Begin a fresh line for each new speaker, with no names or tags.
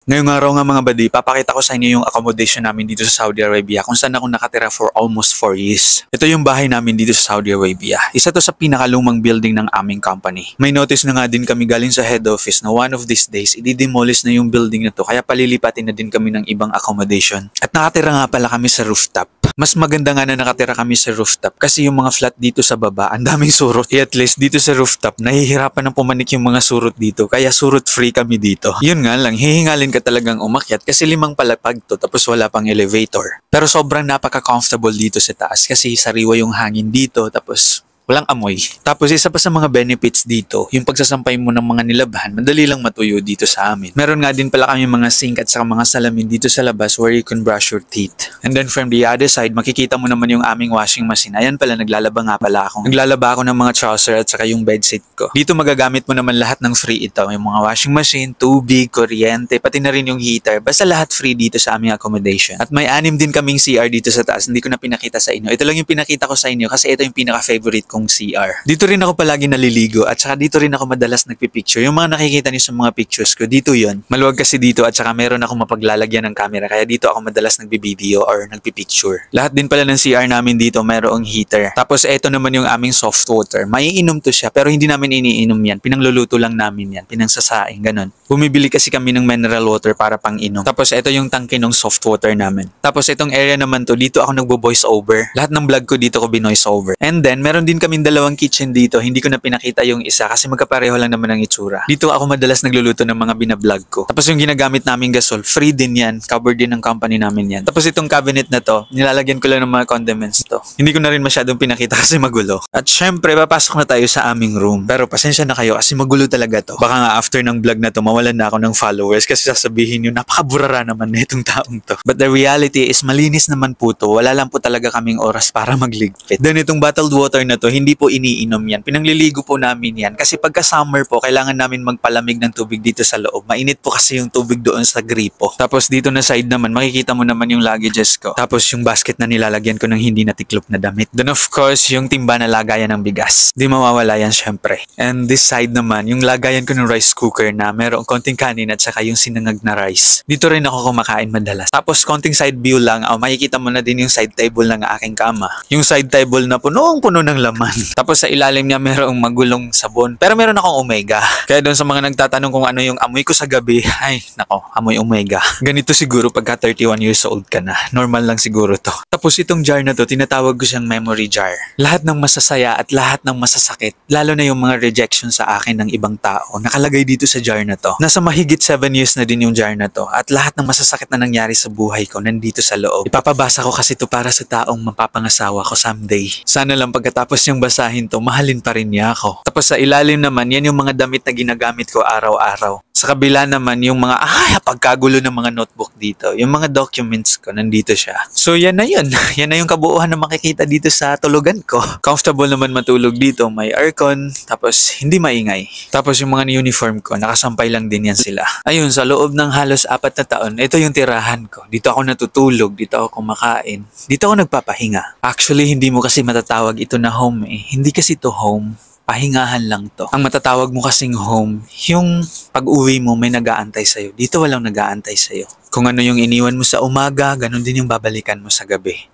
Ngayong araw nga mga buddy, papakita ko sa inyo yung accommodation namin dito sa Saudi Arabia kung saan ako nakatira for almost 4 years. Ito yung bahay namin dito sa Saudi Arabia. Isa to sa pinakalumang building ng aming company. May notice na nga din kami galing sa head office na one of these days, i-demolish na yung building na to kaya palilipatin na din kami ng ibang accommodation. At nakatira nga pala kami sa rooftop. Mas maganda nga na nakatira kami sa rooftop kasi yung mga flat dito sa baba, ang daming surot. At least dito sa rooftop, nahihirapan ng pumanik yung mga surot dito kaya surot free kami dito. Yun nga lang, hihingalin ka talagang umakyat kasi 5 palapag to tapos wala pang elevator. Pero sobrang napaka-comfortable dito sa taas kasi sariwa yung hangin dito tapos walang amoy. Tapos isa pa sa mga benefits dito, yung pagsasampay mo ng mga nilabhan, madali lang matuyo dito sa amin. Meron nga din pala kami mga sink at saka mga salamin dito sa labas where you can brush your teeth. And then from the other side, makikita mo naman yung aming washing machine. Ayan pala, naglalaba nga pala ako. Naglalaba ako ng mga trouser at saka yung bedsheet ko. Dito magagamit mo naman lahat ng free ito. Yung mga washing machine, tubig, kuryente, pati na rin yung heater. Basta lahat free dito sa aming accommodation. At may 6 din kaming CR dito sa taas. Hindi ko na pinakita sa inyo. Ito lang yung pinakita ko sa inyo kasi ito yung pinaka-favorite kong CR. Dito rin ako palagi naliligo at saka dito rin ako madalas nagpipicture. Yung mga nakikita niyo sa mga pictures ko, dito yon. Maluwag kasi dito at saka meron akong mapaglalagyan ng camera kaya dito ako madalas nagbi-video or nagpipicture. Lahat din pala ng CR namin dito mayroong heater. Tapos eto naman yung aming soft water. Maiinom to siya pero hindi namin iniinom yan. Pinangluluto lang namin yan. Pinangsasaing, ganun. Bumibili kasi kami ng mineral water para pang inom. Tapos eto yung tangke ng soft water namin. Tapos itong area naman to, dito ako nagbo-voice over. Lahat ng vlog ko dito ko binoise over. And then meron din kaming dalawang kitchen dito. Hindi ko na pinakita yung isa kasi magkapareho lang naman ang itsura. Dito ako madalas nagluluto ng mga binablog ko. Tapos yung ginagamit naming gasol, free din yan. Covered din ng company namin yan. Tapos itong cabinet na to, nilalagyan ko lang ng mga condiments to. Hindi ko na rin masyadong pinakita kasi magulo. At syempre, papasok na tayo sa aming room. Pero pasensya na kayo kasi magulo talaga to. Baka nga after ng vlog na to, mawalan na ako ng followers kasi sasabihin nyo, napakaburara naman na itong taong to. But the reality is, malinis naman po to. Wala lang po talaga kaming oras para magligpit. Then itong bottled water na to, hindi po iniinom yan. Pinangliligo po namin yan. Kasi pagka summer po, kailangan namin magpalamig ng tubig dito sa loob. Mainit po kasi yung tubig doon sa gripo. Tapos dito na side naman, makikita mo naman yung luggages ko. Tapos yung basket na nilalagyan ko ng hindi natiklop na damit. Then of course, yung timba na lagayan ng bigas. Di mawawala yan syempre. And this side naman, yung lagayan ko ng rice cooker na merong konting kanin at saka yung sinangag na rice. Dito rin ako kumakain madalas. Tapos konting side view lang, makikita mo na din yung side table ng aking kama. Yung side table na punong-puno ng laman. Tapos sa ilalim niya merong magulong sabon. Pero meron akong Omega. Kaya doon sa mga nagtatanong kung ano yung amoy ko sa gabi, ay nako, amoy Omega. Ganito siguro pagka 31 years old ka na. Normal lang siguro to. Tapos itong jar na to, tinatawag ko siyang memory jar. Lahat ng masasaya at lahat ng masasakit, lalo na yung mga rejection sa akin ng ibang tao, nakalagay dito sa jar na to. Nasa mahigit 7 years na din yung jar na to. At lahat ng masasakit na nangyari sa buhay ko nandito sa loob. Ipapabasa ko kasi to para sa taong mapapangasawa ko someday. Sana lang pagkatapos niyang basahin to, mahalin pa rin niya ako. Tapos sa ilalim naman, yan yung mga damit na ginagamit ko araw-araw. Sa kabila naman, yung mga pagkagulo ng mga notebook dito. Yung mga documents ko, nandito siya. So yan na yun. Yan na yung kabuuan na makikita dito sa tulugan ko. Comfortable naman matulog dito. May aircon, tapos hindi maingay. Tapos yung mga uniform ko, nakasampay lang din yan sila. Ayun, sa loob ng halos 4 na taon, ito yung tirahan ko. Dito ako natutulog, dito ako kumakain, dito ako nagpapahinga. Actually, hindi mo kasi matatawag ito na home eh. Hindi kasi to home. Pahingahan lang to. Ang matatawag mo kasing home, yung pag-uwi mo may nag-aantay sa'yo. Dito walang nag-aantay sa'yo. Kung ano yung iniwan mo sa umaga, ganun din yung babalikan mo sa gabi.